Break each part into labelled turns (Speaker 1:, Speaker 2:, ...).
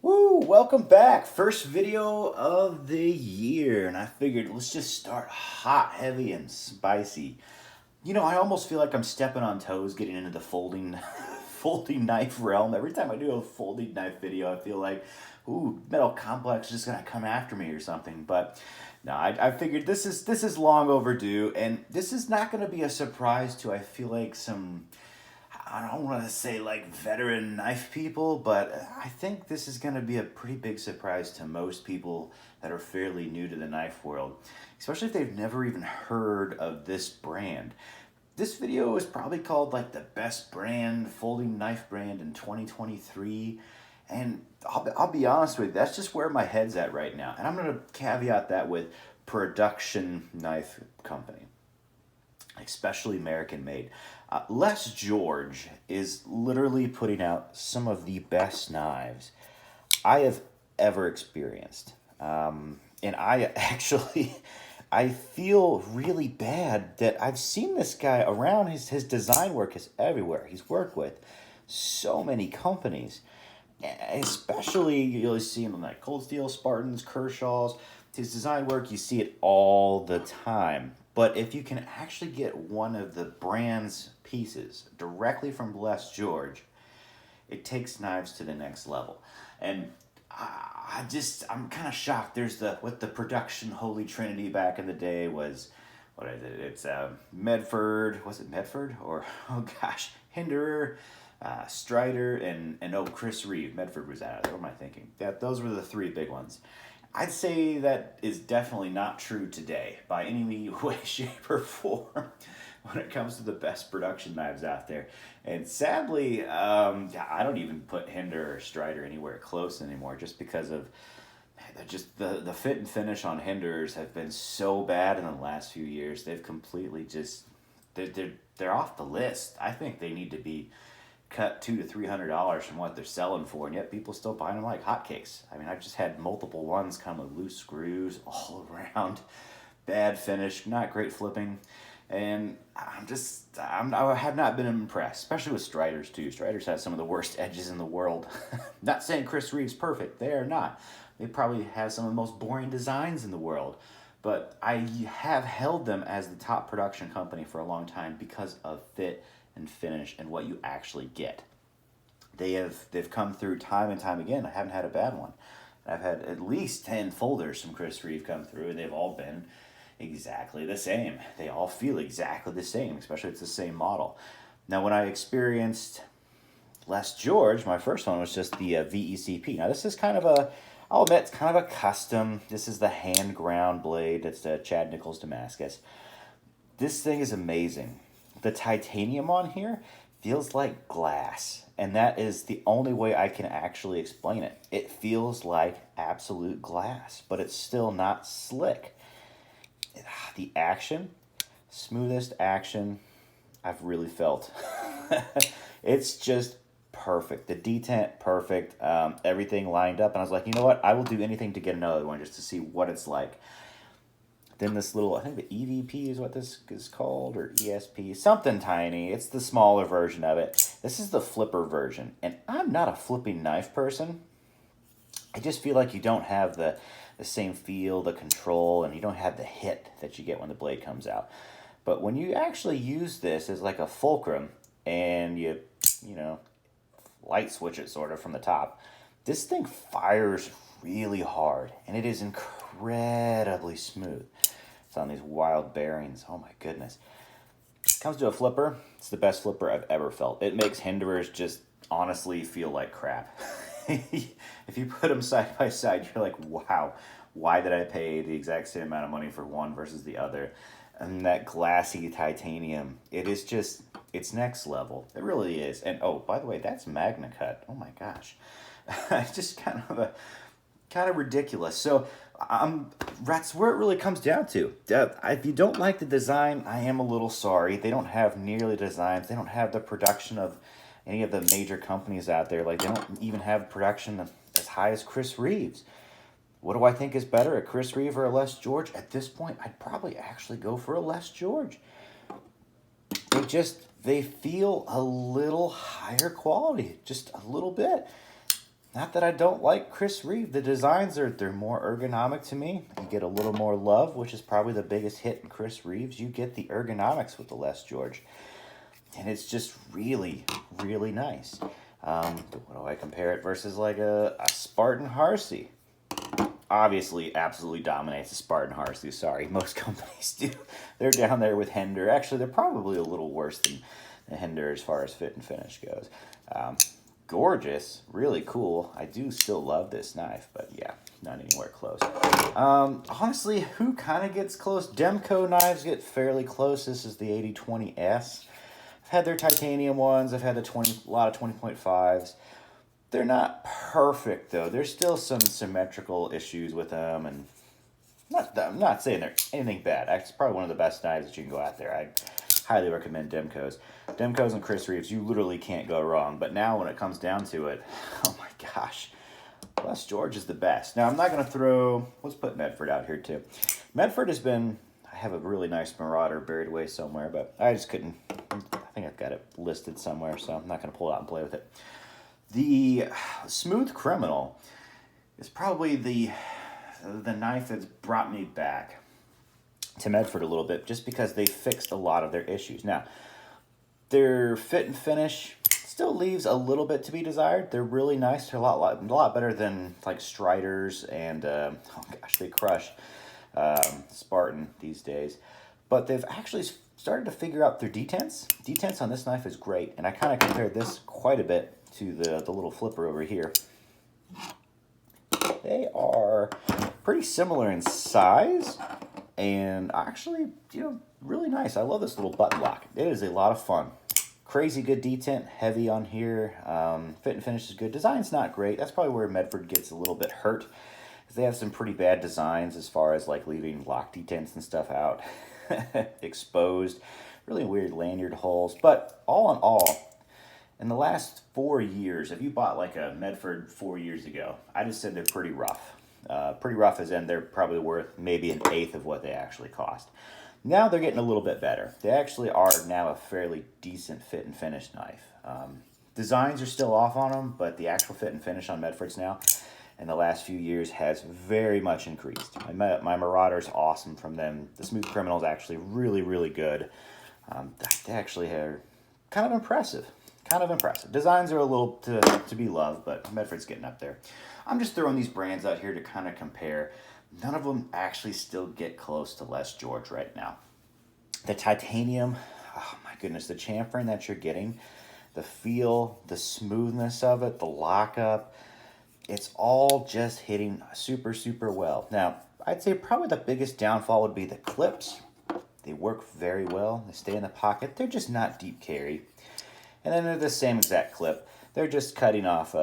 Speaker 1: Woo! Welcome back. First video of the year, and I figured let's just start hot, heavy, and spicy. I almost feel like I'm stepping on toes getting into the folding folding knife realm. Every time I do a folding knife video, I feel like, ooh, Metal Complex is just gonna come after me or something. But no, I figured this is long overdue, and this is not gonna be a surprise to, I feel like, some, I don't want to say like veteran knife people, but I think this is going to be a pretty big surprise to most people that are fairly new to the knife world, especially if they've never even heard of this brand. This video is probably called like the best brand, folding knife brand in 2023. And I'll be honest with you, that's just where my head's at right now. And I'm going to caveat that with production knife company, especially American made. Les George is literally putting out some of the best knives I have ever experienced. And I actually, I feel really bad that I've seen this guy around. His design work is everywhere. He's worked with so many companies, especially you'll see him in like Cold Steel, Spartans, Kershaws. His design work, you see it all the time. But if you can actually get one of the brand's pieces directly from Les George, it takes knives to the next level. And I'm kind of shocked. There's what the production holy trinity back in the day was, what is it? It's Medford. Was it Medford? Or, oh gosh, Hinderer, Strider, and Chris Reeve. Medford was out of there. What am I thinking? Those were the three big ones. I'd say that is definitely not true today by any way, shape, or form when it comes to the best production knives out there. And sadly, I don't even put Hinder or Strider anywhere close anymore, just because of just the fit and finish on Hinders have been so bad in the last few years. They've completely just they're off the list. I think they need to be cut $200 to $300 from what they're selling for, and yet people still buying them like hotcakes. I mean, I've just had multiple ones come with loose screws all around, bad finish, not great flipping, and I have not been impressed, especially with Striders too. Striders have some of the worst edges in the world. Not saying Chris Reeve's perfect, they are not. They probably have some of the most boring designs in the world, but I have held them as the top production company for a long time because of fit and finish and what you actually get. They've come through time and time again. I haven't had a bad one. I've had at least 10 folders from Chris Reeve come through, and they've all been exactly the same. They all feel exactly the same, especially if it's the same model. Now, when I experienced Les George, my first one was just the VECP. Now, this is I'll admit, it's kind of a custom. This is the hand ground blade. It's the Chad Nichols Damascus. This thing is amazing. The titanium on here feels like glass, and that is the only way I can actually explain it. It feels like absolute glass, but it's still not slick. The action, smoothest action I've really felt. It's just perfect. The detent, perfect. Everything lined up, and I was like, you know what? I will do anything to get another one just to see what it's like. Then this little, I think the EVP is what this is called, or ESP, something tiny. It's the smaller version of it. This is the flipper version, and I'm not a flipping knife person. I just feel like you don't have the same feel, the control, and you don't have the hit that you get when the blade comes out. But when you actually use this as like a fulcrum, and you light switch it sort of from the top, this thing fires really hard, and it is incredibly smooth. It's on these wild bearings. Oh my goodness. Comes to a flipper, it's the best flipper I've ever felt. It makes Hinderers just honestly feel like crap. If you put them side by side, you're like, wow, why did I pay the exact same amount of money for one versus the other? And that glassy titanium, it is just, it's next level. It really is. And oh, by the way, that's Magna Cut. Oh my gosh. It's just kind of ridiculous. So that's where it really comes down to. If you don't like the design, I am a little sorry. They don't have nearly designs. They don't have the production of any of the major companies out there. Like, they don't even have production as high as Chris Reeve's. What do I think is better, a Chris Reeve or a Les George? At this point, I'd probably actually go for a Les George. They feel a little higher quality, just a little bit. not that I don't like Chris Reeve. The designs they're more ergonomic to me. You get a little more love, which is probably the biggest hit in Chris Reeves. You get the ergonomics with the Les George. And it's just really, really nice. What do I compare it versus like a Spartan Harsey? Obviously, absolutely dominates the Spartan Harsey. Sorry, most companies do. They're down there with Hender. Actually, they're probably a little worse than the Hender as far as fit and finish goes. Gorgeous, really cool. I do still love this knife, but yeah, not anywhere close. Honestly, who kind of gets close? Demco knives get fairly close. This is the 8020S. I've had their titanium ones. I've had a lot of 20.5s. They're not perfect, though. There's still some symmetrical issues with them, and I'm not saying they're anything bad. It's probably one of the best knives that you can go out there. I highly recommend Demco's. Demco's and Chris Reeves, you literally can't go wrong. But now when it comes down to it, oh my gosh, Les George is the best. Now, I'm not going to throw, let's put Medford out here too. Medford has been, I have a really nice Marauder buried away somewhere, but I just couldn't, I think I've got it listed somewhere, so I'm not going to pull it out and play with it. The Smooth Criminal is probably the knife that's brought me back to Medford a little bit, just because they fixed a lot of their issues. Now, their fit and finish still leaves a little bit to be desired. They're really nice. They're a lot better than like Striders and oh gosh, they crush Spartan these days. But they've actually started to figure out their detents. Detents on this knife is great, and I kind of compared this quite a bit to the little flipper over here. They are pretty similar in size, and actually, really nice. I love this little button lock. It is a lot of fun. Crazy good detent, heavy on here. Fit and finish is good. Design's not great. That's probably where Medford gets a little bit hurt. They have some pretty bad designs as far as like leaving lock detents and stuff out exposed. Really weird lanyard holes. But all in all, in the last 4 years, if you bought like a Medford 4 years ago, I just said they're pretty rough. Pretty rough as in they're probably worth maybe an eighth of what they actually cost. Now they're getting a little bit better. They actually are now a fairly decent fit and finish knife. Designs are still off on them, but the actual fit and finish on Medfords now in the last few years has very much increased. My Marauder's awesome from them. The Smooth Criminal is actually really, really good. They actually are kind of impressive. Designs are a little to be loved, but Medford's getting up there. I'm just throwing these brands out here to kind of compare. None of them actually still get close to Les George right now. The titanium, oh my goodness, the chamfering that you're getting, the feel, the smoothness of it, the lockup, it's all just hitting super, super well. Now, I'd say probably the biggest downfall would be the clips. They work very well. They stay in the pocket. They're just not deep carry. And then they're the same exact clip. They're just cutting off,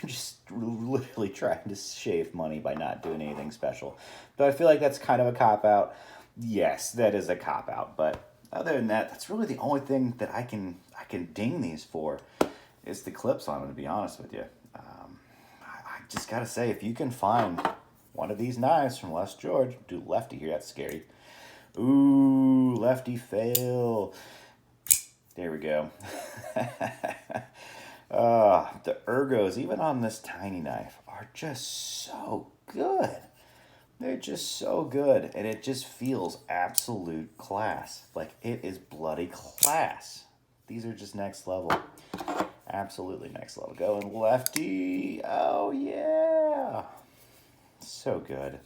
Speaker 1: just literally trying to shave money by not doing anything special. Do I feel like that's kind of a cop-out? Yes, that is a cop-out. But other than that, that's really the only thing that I can ding these for is the clips on them, to be honest with you. I just got to say, if you can find one of these knives from Les George, do lefty here, that's scary. Ooh, lefty fail. There we go. The ergos, even on this tiny knife, are just so good. They're just so good, and it just feels absolute class. Like, it is bloody class. These are just next level. Absolutely next level. Going lefty. Oh, yeah. So good.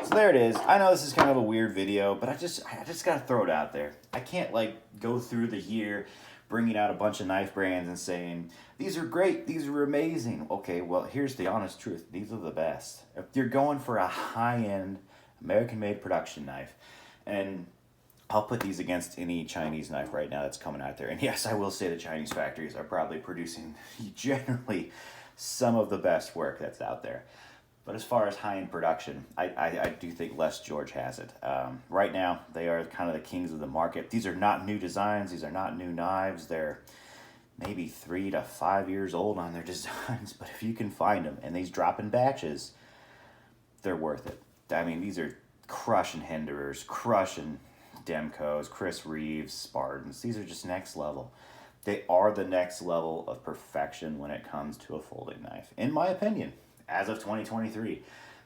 Speaker 1: So there it is. I know this is kind of a weird video, but I just got to throw it out there. I can't, like, go through the year bringing out a bunch of knife brands and saying, these are great, these are amazing. Okay, well, here's the honest truth. These are the best. If you're going for a high-end, American-made production knife, and I'll put these against any Chinese knife right now that's coming out there. And yes, I will say the Chinese factories are probably producing generally some of the best work that's out there. But as far as high-end production, I do think Les George has it. Right now, they are kind of the kings of the market. These are not new designs. These are not new knives. They're maybe 3 to 5 years old on their designs. But if you can find them, and these drop in batches, they're worth it. I mean, these are crushing Hinderers, crushing Demcos, Chris Reeves, Spartans. These are just next level. They are the next level of perfection when it comes to a folding knife, in my opinion, as of 2023.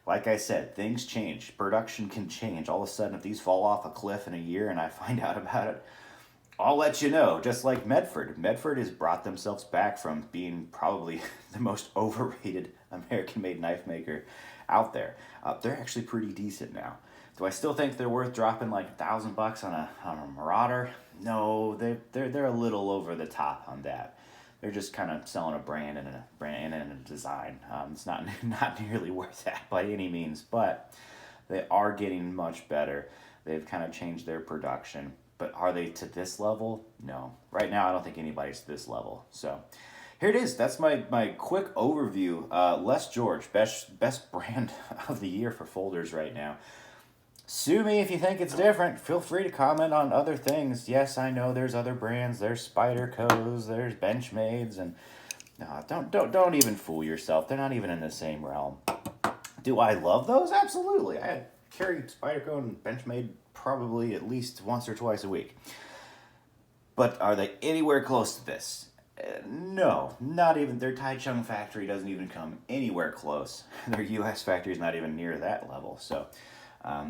Speaker 1: Like I said, things change. Production can change. All of a sudden, if these fall off a cliff in a year and I find out about it, I'll let you know. Just like Medford. Medford has brought themselves back from being probably the most overrated American made knife maker out there. They're actually pretty decent now. Do I still think they're worth dropping like $1,000 on a Marauder? No, they're a little over the top on that. They're just kind of selling a brand and a design. It's not not nearly worth that by any means, but they are getting much better. They've kind of changed their production, but are they to this level? No. Right now, I don't think anybody's to this level. So here it is. That's my quick overview. Les George, best brand of the year for folders right now. Sue me if you think it's different. Feel free to comment on other things. Yes, I know there's other brands. There's Spyderco's, there's Benchmades, and no, don't even fool yourself. They're not even in the same realm. Do I love those? Absolutely. I carry Spyderco and Benchmade probably at least once or twice a week. But are they anywhere close to this? No, not even. Their Taichung factory doesn't even come anywhere close. Their U.S. factory is not even near that level. So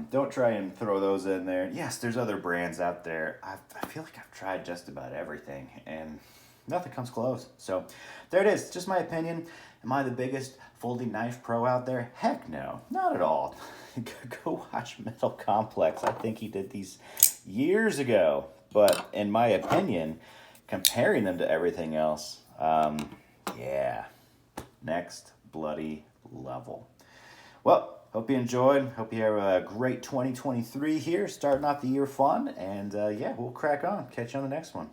Speaker 1: don't try and throw those in there. Yes, there's other brands out there. I feel like I've tried just about everything, and nothing comes close. So there it is. Just my opinion. Am I the biggest folding knife pro out there? Heck no, not at all. Go watch Metal Complex. I think he did these years ago. But in my opinion, comparing them to everything else, yeah, next bloody level. Well, hope you enjoyed. Hope you have a great 2023 here, starting off the year fun. And yeah, we'll crack on. Catch you on the next one.